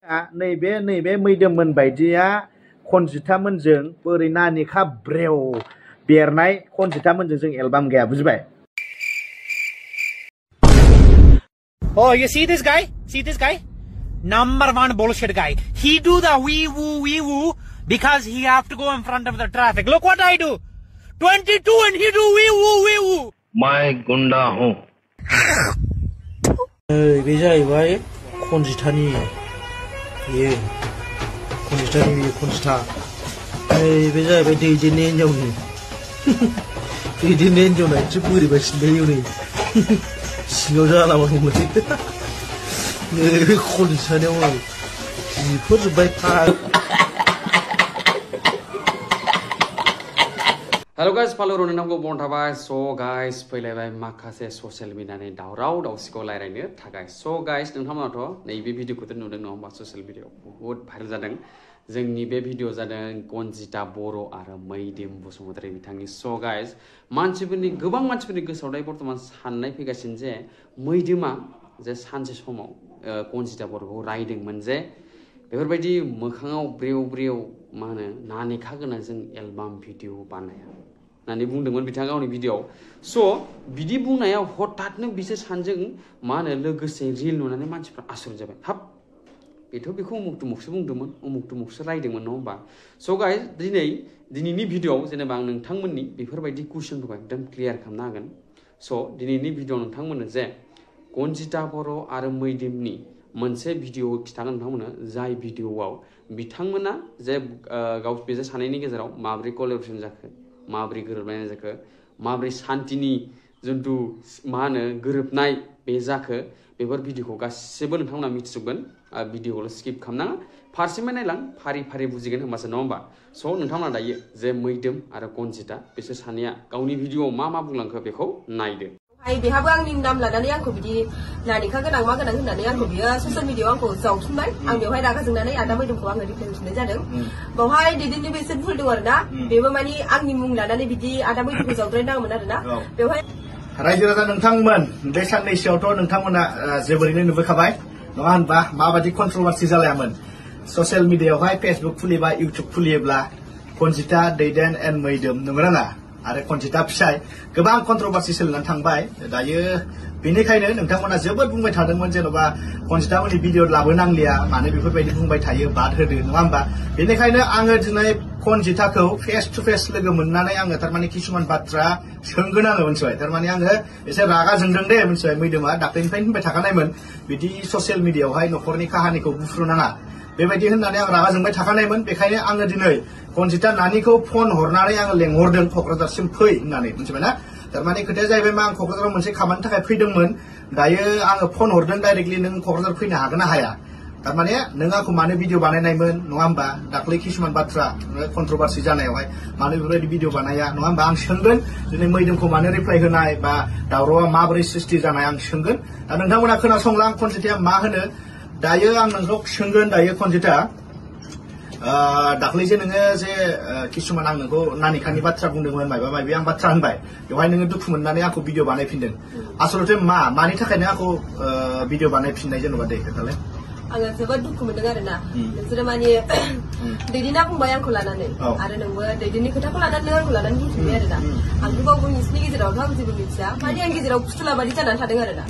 नैबे मैदोममोन बायदिया खनजिथामोनजों बोरै नानिखा ब्रेव बेरनाय खनजिथामोनजों जों एलबाम गाया बुजिबाय? Oh, you see this guy? See this guy? Number one bullshit guy. He do the wee woo because he have to go in front of the traffic. Look what I do. 22 and he do wee woo. मैं गुंडा हूँ। बे जाहैबाय खनजिथानि बेयो खनजिथा बे जाहैबाय दैदेननाय हिनजावनि दैदेननाय हिनजावना एसे बोरैबा सिनबाय नै सिङाव जालाबायमोन नै खनजिथानियाव जिफोर जोब्बाय Hello guys, follow नोंथांखौ बन थाबाय so guys फैलायबाय माखासे ससियेल मिडियानि दावराव दावसिखौ रायलायनो थाखाय so guys नोंथांमोनाथ' नैबे भिडिअखौथ' नुदों नङा होमबा ससियेल मिडियाआव बहुत भाइरेल जादों जोंनि बे भिडिअ जादों गनजिता बर' आरो मैदेम बसुमतारी बिथांनि so guys मानसिफोरनि गोबां मानसिफोरनि गोसोआव दायो बर्तमान साननाय फैगासिनो जे मैदेमा जे सानसे समाव गनजिता बर'खौ रायदोंमोन जे बेफोरबायदि मोखाङाव ब्रेव मा होनो नानेखा गोनां जों एलबाम भिडिअ बानाया नानै बुंदोंमोन बिथाङा गावनि भिडिअआव स' बिदि बुंनायाव हठाथनो बिसोर सानजों मा होनो लोगोसे रिल नुनानै मानसिफ्रा आसरित जाबाय हाब बेथ' बेखौ उमुक तुमुकसो बुंदोंमोन उमुक तुमुकसो रायदोंमोन नङा होमबा स' गाइस दिनैनि भिडिअआव जेनेबा आं नोंथांमोननि बेफोरबायदि कुइसनफोरखौ एकदम क्लियार खालामनो हागोन स' दिनैनि भिडिअआव नोंथांमोननो जे गनजिता बर' आरो मैदेमनि मोनसे भिडिअ खिथागोन नोंथांमोननो जाय भिडिअआव बिथांमोना जे बेजे सानैनि गेजेराव माब्रै कलेबरेसन जाखो माब्रै गोरोबलायनाय जाखो माब्रै शान्तिनि जन्थु मा होनो गोरोबनाय बे जाखो बेफोर भिडिअखौ गासिबो नोंथांमोना मिथिजोबगोन भिडिअखौल' स्किप खालामनाङा फारसेनिफ्राय नायलां फारि बुजिगोन होमबासो नङा होमबा स' नोंथांमोना दायो जे मैदेम आरो गनजिता बिसोर सानैया गावनि भिडिअआव मा बुंलांखो बेखौ नायदो बेहाबो आंनि नाम लानानै आंखौ बिदि नानिखा गोनां मा गोनां होननानै आंखौ बियो ससियेल मिडियाआव आंखौ जावथुमबाय आं बेवहाय रागा जोंनानै आदा मैदोमखौ आङो रिप्लाइ होफिननाय जादों बेवहाय दैदेननोबो एसे भुल दं आरोना बेबो मानि आंनि मुं लानानै बिदि आदा मैदोमखौ जावद्रायनाङामोन आरोना बेवहाय रायजो राजा नोंथांमोन बे साननैसोआवथ' नोंथांमोना जोबोरैनो नुबोखाबाय नङा होनबा माबायदि कन्ट्रभार्सि जालायामोन ससियेल मिडियाआवहाय फेसबुक खुलिबा इउटुब खुलियोब्ला गनजिता दैदेन एन्ड मैदेम नंगौना नङा आरो खनजिता फिसाय गोबां कन्ट्रभार्सि सोलिनानै थांबाय दायो बेनिखायनो नोंथांमोना जोबोद बुंबाय थादोंमोन जेन'बा खनजितामोननि भिडिअ लाबोनांलिया मानो बेफोरबायदि बुंबाय थायो बाद होदो नङा होमबा बेनिखायनो आङो दिनै खनजिताखौ फेस टु फेस लोगो मोननानै आङो थारमाने किसुमान बाथ्रा सोंगोन आङो मोनथिबाय थारमाने आङो एसे रागा जोंदों दे मोनथिबाय मैदेमा दाख्लैनिफ्रायनो होनबाय थाखानायमोन बिदि ससियेल मिडियाआवहाय न'खरनि काहानिखौ बुफ्रुनाङा बेबायदि होननानै आं रागा जोंबाय थाखानायमोन बेखायनो आङो दिनै गनजिता नानिखौ फन हरनानै आङो लेंहरदों क'क्राझारसिम फै होननानै मिथिबायना थारमाने खोथाया जाहैबाय मा आं क'क्राझाराव मोनसे खामानि थाखाय फैदोंमोन दायो आङो फन हरदों डाइरेक्टलि नों क'क्राझार फैनो हागोन ना हाया थारमाने नों आंखौ मानो भिडिअ बानायनायमोन नङा होमबा दाख्लै किसुमान बाथ्रा कन्ट्रभार्सि जानायावहाय मानो बेफोरबायदि भिडिअ बानाया नङा होमबा आं सोंगोन दिनै मैदेमखौ मानो रिप्लाइ होनाय बा दावरावआ माबोरै सृष्टि जानाय आं सोंगोन दा नोंथांमोना खोनासंलां खनजिताया मा होनो दायो आं नोंखौ सोंगोन दायो खनजिता दाख्लै जे नोङो जे किसुमान आं नोंखौ नानिखानि बाथ्रा बुंदोंमोन माबा माबि आं बाथ्रा होनबाय बेवहाय नोङो दुखु मोननानै आंखौ भिडिअ बानायफिनदों आसलथे मानि थाखाय नों आंखौ भिडिअ बानायफिननाय जेन'बा दे खोथालाय आङो जोबोद दुखु मोनदों आरोना नोंसोरो माने दैदेना बुंबाय आंखौ लानानै आरो नोंबो दैदेननि खोथाखौ लानानै आंखौ लानानै बुंफिनबाय आरोना आंथ' गावबो नोंसिनि गेजेरावथ' आं जेबो मिथिया माने आं गेजेराव फुथुला बादि जानानै थादों आरोना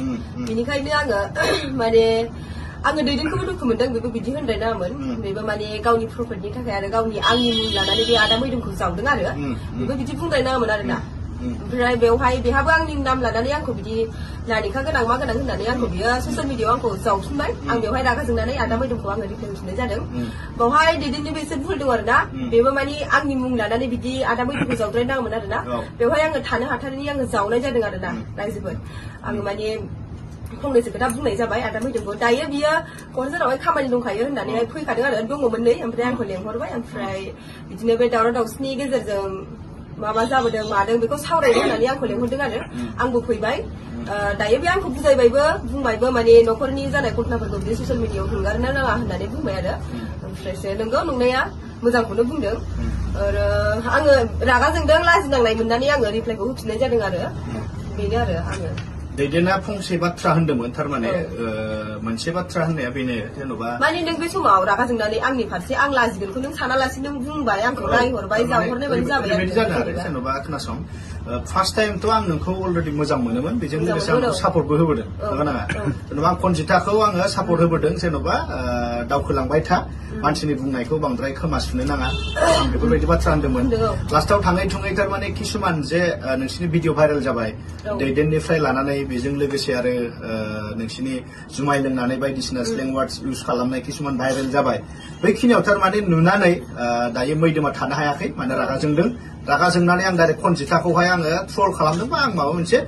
बेनिखायनो आङो माने आङो दैदेनखौबो दुखु मोनदों बेबो बिदि होनद्रायनाङामोन बेबो माने गावनि प्रफिटनि थाखाय आरो गावनि आंनि मुं लानानै बे आदा मैदेमखौ जावदों आरो बेबो बिदि बुंद्रायनाङामोन आरोना ओमफ्राय बेवहाय बेहाबो आंनि नाम लानानै आंखौ बिदि नानिखा गोनां मा गोनां होननानै आंखौ बियो ससियेल मिडियाआव आंखौ जावथुमबाय आं बेवहाय रागा जोंनानै आदा मैदेमखौ आङो रिप्लाइ होफिननाय जादों बेवहाय दैदेननोबो एसे भुल दं आरोना बेबो माने आंनि मुं लानानै बिदि आदा मैदेमखौ जावद्रायनाङामोन आरोना बेवहाय आङो थानो हाथारैनि आङो जावनाय जादों आरोना रायजोफोर आङो माने फंनैसो खोथा बुंनाय जाबाय आदा मैदेमखौ दायो बियो क'क्राझारावहाय खामानि दंखायो होननानैहाय फैखादों आरो दङमोन नै ओमफ्राय आंखौ लेंहरबाय ओमफ्राय बिदिनो बे दावराव दावसिनि गेजेरजों माबा जाबोदों मादों बेखौ सावरायनो होननानै आंखौ लेंहरदों आरो आंबो फैबाय दायो बे आंखौ बुजायबायबो बुंबायबो माने न'खरनि जानाय घटनाफोरखौ बिदि ससियेल मिडियाआव हगारनो नाङा होननानै बुंबाय आरो ओमफ्रायसो नोंगौ नंनाया मोजांखौनो बुंदों आरो आङो रागा जोंदों लाजिनांनाय मोननानै आङो रिप्लाइखौ होफिननाय जादों आरो बेनो आरो आङो दैदेना फंसे बाथ्रा होनदोंमोन थारमाने मोनसे बाथ्रा होननाया बेनो जेन'बा माने नों बे समाव रागा जोंनानै आंनि फारसे आं लाजिगोनखौ नों सानालासिनो नों बुंबाय आंखौ नायहरबाय जाहरनाय बायदि जाबाय बेबायदि जादों आरो जेन'बा खोनासं फार्स्ट टाइमथ' आं नोंखौ अलरेडि मोजां मोनोमोन बेजों लोगोसे आंखौ सापर्टबो होबोदों नङा नङा जेन'बा आं कनजिताखौ आङो सापर्ट होबोदों जेन'बा दावखोलांबाय था मानसिनि बुंनायखौ बांद्राय खोमा सुनो नाङा आं बेफोरबायदि बाथ्रा होनदोंमोन लास्टाव थाङै थुङै थारमाने किसुमान जे नोंसिनि भिडिअ भाइरेल जाबाय दैदेननिफ्राय लानानै बेजों लोगोसे आरो नोंसिनि जुमाय लोंनानै बायदिसिना स्लें वार्डस इउज खालामनाय किसुमान भाइरेल जाबाय बैखिनियाव थारमाने नुनानै दायो मैदोमा थानो हायाखै माने रागा जोंदों रागा जोंनानै आं डाइरेक्ट कनजिताखौहाय आङो ट्रल खालामदोंबा आं माबा मोनसे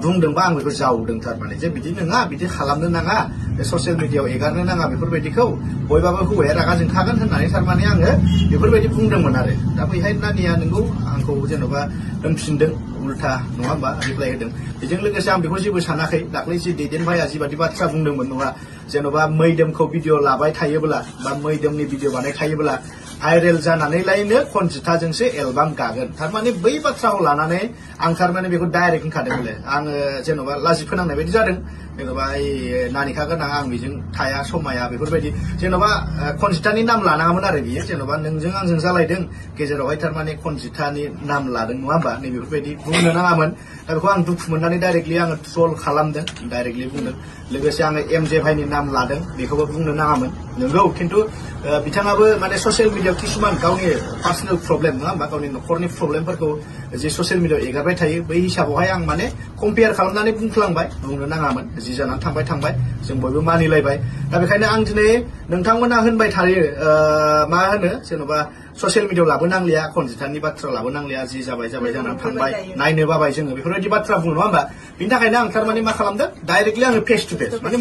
बुंदोंबा आं बेखौ जावदों थारमाने जे बिदि नङा बिदि खालामनो नाङा ससियेल मिडियायाव एगारनो नाङा बेफोरबायदिखौ बयबाबो हौवाया रागा जोंखागोन होननानै थारमाने आङो बेफोरबायदि बुंदोंमोन आरो दा बैहाय नानिया नोंगौ आंखौ जेन'बा होनफिनदों उल्था नङा होमबा रिप्लाय होदों बेजों लोगोसे आं बेखौ जेबो सानाखै दाख्लै जि दैदेन भाइया जिबादि बाथ्रा बुंदोंमोन नङा जेन'बा मैदोमखौ भिडिअ लाबाय थायोब्ला बा मैदोमनि भिडिअ बानायखायोब्ला भाइरेल जानानैलायनो कनजिताजोंसो एलबाम गागोन थारमाने बै बाथ्राखौ लानानै आं थारमाने बेखौ डाइरेक्ट होनखादोंमोन आङो जेन'बा लाजि फोनांनाय बायदि जादों जेन'बा नानिखा गोनां आं बेजों थाया समाया बेफोरबायदि जेन'बा कनजितानि नाम लानाङामोन आरो बियो जेन'बा नोंजों आंजों जालायदों गेजेरावहाय थारमाने कनजितानि नाम लादों नङा होमबा नै बेफोरबायदि बुंनो नाङामोन दा बेखौ आं दुखु मोननानै डाइरेक्टलि आङो ट्रल खालामदों डाइरेक्टलि बुंदों लोगोसे आङो एमजे भाइनि नाम लादों बेखौबो बुंनो नाङामोन नंगौ खिन्थु बिथाङाबो माने ससियेल मिडियायाव किसुमान गावनि पार्सनेल प्रब्लेम नङा होमबा गावनि न'खरनि प्रब्लेमफोरखौ जे ससियेल मिडियायाव एगारबाय थायो बै हिसाबावहाय आं माने कम्पेयार खालामनानै बुंफ्लांबाय बुंनो नाङामोन जि जानानै थांबाय जों बयबो मानिलायबाय दा बेखायनो आं दिनै नोंथांमोना होनबाय थायो मा होनो जेन'बा ससियेल मिडियायाव लाबोनांलिया कनजितानि बाथ्रा लाबोनांलिया जि जाबाय जानानै थांबाय नायनो बाबाय जोङो बेफोरबायदि बाथ्रा बुङो नङा होमबा बिनि थाखायनो आं थारमाने मा खालामदों डाइरेक्टलि आङो फेस टु फेस माने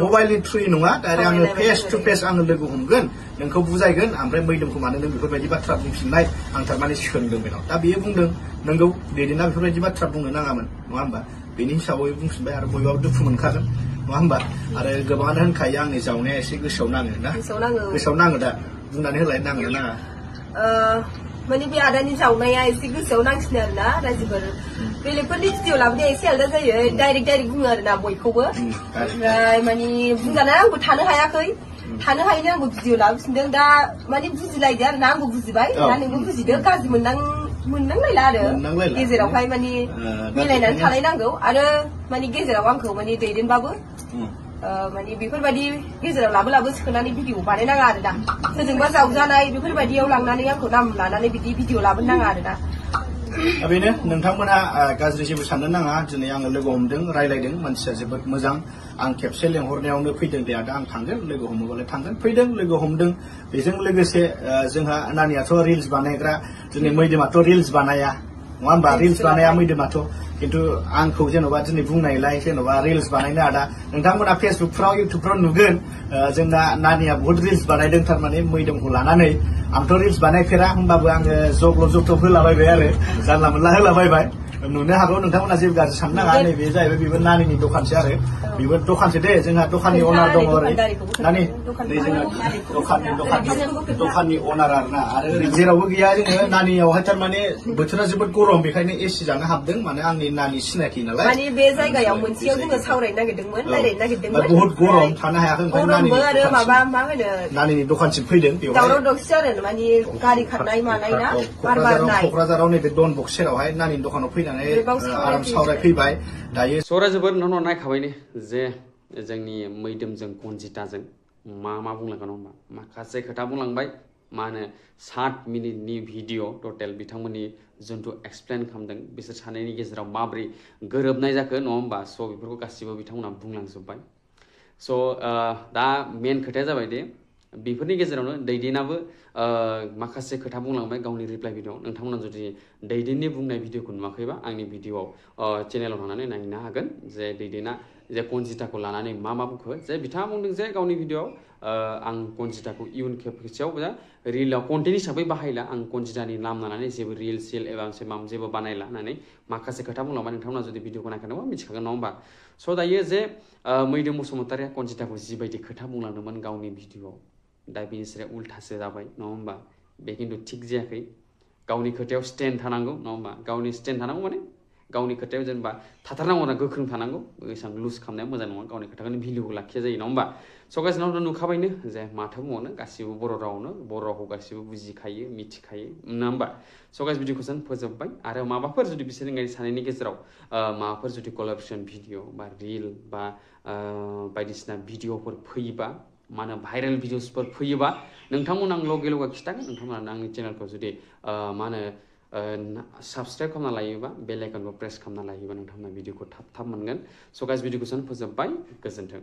मबाइलनि थ्रुयै नङा डाइरेक्ट आङो फेस टु फेस आङो लोगो हमगोन नोंखौ बुजायगोन ओमफ्राय मैदोमखौ मानो नों बेफोरबायदि बाथ्रा बुंफिननाय आं थारमाने सोंदों बेनाव दा बेयो बुंदों नोंगौ दैदेना बेफोरबायदि बाथ्रा बुंनो नाङामोन नङा होमबा बेनि हिसाबै बुंफिनबाय आरो बयबाबो दुखु मोनखागोन नङा होमबा आरो गोबाङानो होनखायो आंनि जावनाया एसे गोसोआव नाङो ना गोसोआव नाङो दा बुंनानै होलाय नाङो नाङा माने बे आदानि जावनाया एसे गोसोआव नांसिनो आरो ना राजिफोर बेलेगफोरनि भिडिअ लाबोनाया एसे आलदा जायो डाइरेक्ट बुङो आरो ना बयखौबो ओमफ्राय माने बुंजानानै आंबो थानो हायाखै थानो हायैनो आंबो भिडिअ लाबोफिनदों दा माने बुजिलायदो आरो ना आंबो बुजिबाय दा नोंबो बुजिदो गाज्रि मोननांलायला आरो गेजेरावहाय माने मिलायनानै थालायनांगौ आरो माने गेजेराव आंखौ माने दैदेनबाबो माने बेफोरबायदि गेजेराव लाबो सोनानै भिडिअ बानायनाङा आरो ना सोरजोंबा जावजानाय बेफोरबायदियाव लांनानै आंखौ नाम लानानै बिदि भिडिअ लाबोनो नाङा आरो ना बेनो नोंथांमोना गाज्रि जेबो साननो नाङा दिनै आङो लोगो हमदों रायलायदों मानसिया जोबोद मोजां आं खेबसे लेंहरनायावनो फैदों दे आदा आं थांगोन लोगो हमोबालाय थांगोन फैदों लोगो हमदों बेजों लोगोसे जोंहा नानियाथ' रिल्स बानायग्रा दिनै मैदोमाथ' रिल्स बानाया नङा होमबा रिल्स बानाया मैदोमाथ' खिन्थु आंखौ जेन'बा दिनै बुंनायलाय जेन'बा रिल्स बानायनो आदा नोंथांमोना फेसबुकफ्राव इउटुबफ्राव नुगोन जोंना नानिया बहुत रिल्स बानायदों थारमाने मैदोमखौ लानानै आंथ' रिल्स बानायफेरा होमबाबो आङो जब होलाबायबाय आरो जानला मोनला होलाबायबाय नुनो हागौ नोंथांमोना जेबो गाज्रि साननो नाङा नैबे जाहैबाय बेबो नानिनि दखानसो आरो बेबो दखानसो दे जोंहा दखाननि अनार दङ ओरै नानि नै जोंहा दखाननि अनार आरो ना आरो ओरै जेरावबो गैया जोङो नानियावहाय थारमाने बोथोरा जोबोद गरम बेखायनो एसि जानो हाबदों माने आंनि नानि सिनाखि नालाय माने बे जायगायाव मोनसेयाव जोङो सावरायनो नागिरदोंमोन रायलायनो नागिरदोंमोन बहुत गरम थानो हायाखै गरमबो आरो माबा मा होनो नानिनि दखानसिम फैदों बेवहाय दावराव दावसि आरो माने गारि खारनाय मानाय ना बार बारनाय क'क्राझाराव नैबे डन बक्स सेरावहाय नानिनि दखानाव फैनानै आराम सावरायफैबाय दायो सरा जोबोद नोंनाव नायखाबायनो जे जोंनि मैदोमजों कनजिताजों मा बुंलांगोन होनबा माखासे खोथा बुंलांबाय मा होनो 7 मिनिटनि भिडिअ टटेल बिथांमोननि जोंथ' एक्सप्लेन खालामदों बिसोर सानैनि गेजेराव माबोरै गोरोबनाय जाखो नङा होमबा स' बेफोरखौ गासिबो बिथांमोना बुंलांजोब्बाय स' दा मेन खोथाया जाबाय दे बेफोरनि गेजेरावनो दैदेनाबो माखासे खोथा बुंलांबाय गावनि रिप्लाय भिडिअ नोंथांमोना जुदि दैदेननि बुंनाय भिडिअखौ नुवाखैबा आंनि भिडिअआव चेनेलाव थांनानै नायनो हागोन जे दैदेना जे कनजिताखौ लानानै मा बुंखो जे बिथाङा बुंदों जे गावनि भिडिअआव आं कनजिताखौ इयुन खेबसेयाव रिलाव कन्टेन्ट हिसाबै बाहायला आं कनजितानि नाम लानानै जेबो रिल सिल एबा जेबो बानायला होननानै माखासे खोथा बुंलांबाय नोंथांमोना जुदि भिडिअखौ नायखानोबा मिथिखागोन नङा होमबा स' दायो जे मैदोम बसुमतारिया कनजिताखौ जिबायदि खोथा बुंलांदोंमोन गावनि भिडिअआव दा बेनिफ्राय उल्थासो जाबाय नङा होमबा बे खिन्थु थिग जायाखै गावनि खोथायाव स्टेन्ड थानांगौ नङा होमबा गावनि स्टेन्ड थानांगौ माने गावनि खोथायाव जेनेबा थाथारनांगौ ना गोख्रों थानांगौ एसां लुज खालामनाया मोजां नङा गावनि खोथाखौनो भेलुखौ लाखिया जायो नङा होमबा स' गाइस नोंथांमोना नुखाबायनो जे माथो बुंबावनो गासिबो बर' रावनो बर' रावखौ गासिबो बुजिखायो मिथिखायो नङा होमबा स' गाइस भिडिअखौ जों फोजोबबाय आरो माबाफोर जुदि बिसोरनि सानैनि गेजेराव माबाफोर जुदि कलाबरेसन भिडिअ बा रिल बा बायदिसिना भिडिअफोर फैयोबा मा होनो भाइरेल भिडिअसफोर फैयोबा नोंथांमोन आं लगे लगे खिथागोन नोंथांमोना आंनि चेनेलखौ जुदि मा होनो साबस्क्राइब खालामना लायोबा बेल आइकनखौ प्रेस खालामना लायोबा नोंथांमोना भिडिअखौ थाब थाब मोनगोन स' गाइस भिडिअखौ जों फोजोबबाय गोजोन्थों